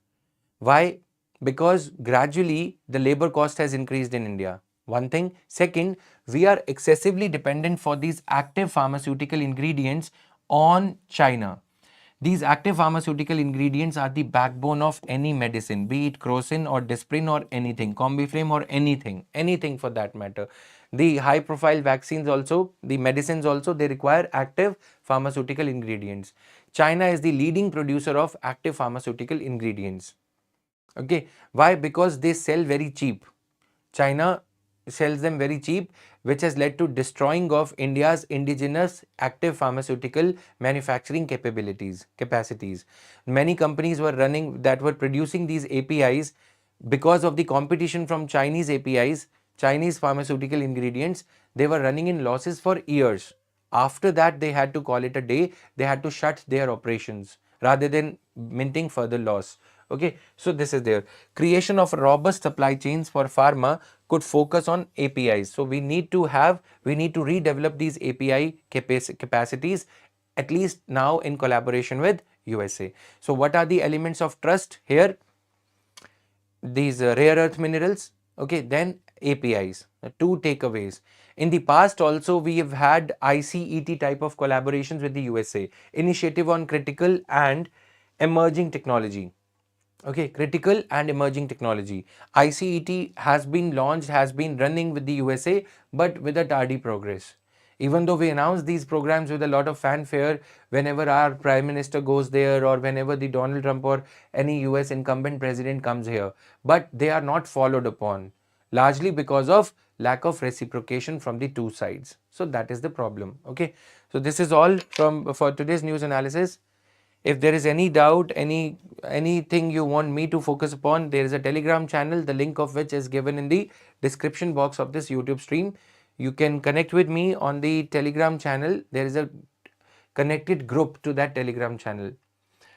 Why? Because gradually the labor cost has increased in India. One thing. Second, we are excessively dependent for these active pharmaceutical ingredients on China. These active pharmaceutical ingredients are the backbone of any medicine, be it crocin or Disprin or anything, Combiflam or anything for that matter. The high profile vaccines also, the medicines also, they require active pharmaceutical ingredients. China is the leading producer of active pharmaceutical ingredients. Okay, why? Because they sell very cheap. China sells them very cheap, which has led to destroying of India's indigenous active pharmaceutical manufacturing capacities. Many companies were running that were producing these APIs because of the competition from Chinese APIs, Chinese pharmaceutical ingredients. They were running in losses for years. After that, they had to call it a day. They had to shut their operations rather than minting further loss. Okay, so this is there. Creation of robust supply chains for pharma could focus on APIs. So we need to redevelop these API capacities, at least now in collaboration with USA. So what are the elements of trust here? These rare earth minerals, okay, then APIs. Two takeaways. In the past also we have had ICET type of collaborations with the USA, initiative on critical and emerging technology. Okay, critical and emerging technology. ICET has been launched, has been running with the USA, but with a tardy progress. Even though we announce these programs with a lot of fanfare whenever our Prime Minister goes there or whenever the Donald Trump or any US incumbent president comes here, but they are not followed upon, largely because of lack of reciprocation from the two sides. So that is the problem. Okay, so this is all for today's news analysis. If there is any doubt, anything you want me to focus upon, there is a Telegram channel, the link of which is given in the description box of this YouTube stream. You can connect with me on the Telegram channel. There is a connected group to that Telegram channel.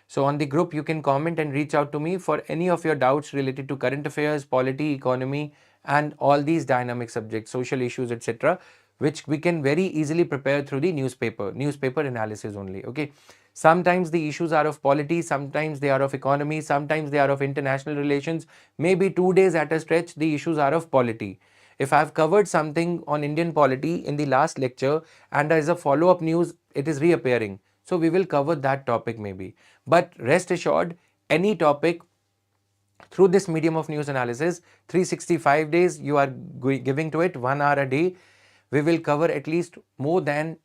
So on the group, you can comment and reach out to me for any of your doubts related to current affairs, polity, economy, and all these dynamic subjects, social issues, etc., which we can very easily prepare through the newspaper analysis only. Okay. Sometimes the issues are of polity, sometimes they are of economy, sometimes they are of international relations. Maybe 2 days at a stretch, the issues are of polity. If I have covered something on Indian polity in the last lecture and as a follow-up news, it is reappearing. So we will cover that topic maybe. But rest assured, any topic through this medium of news analysis, 365 days you are giving to it, 1 hour a day, we will cover at least more than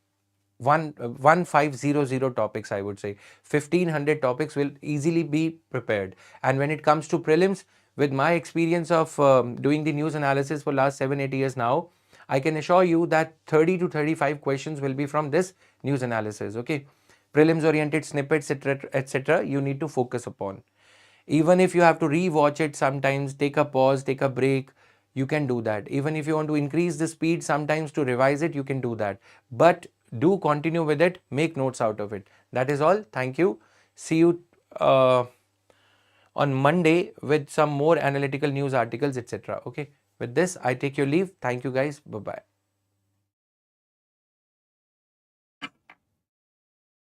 1500 topics. I would say 1500 topics will easily be prepared. And when it comes to prelims, with my experience of doing the news analysis for last 7-8 years now, I can assure you that 30 to 35 questions will be from this news analysis. Okay, prelims oriented snippets, etc., you need to focus upon. Even if you have to re-watch it sometimes, take a pause, take a break, you can do that. Even if you want to increase the speed sometimes to revise it, you can do that. But do continue with it, make notes out of it. That is all. Thank you. See you on Monday with some more analytical news articles, etc. Okay. With this, I take your leave. Thank you guys. Bye-bye.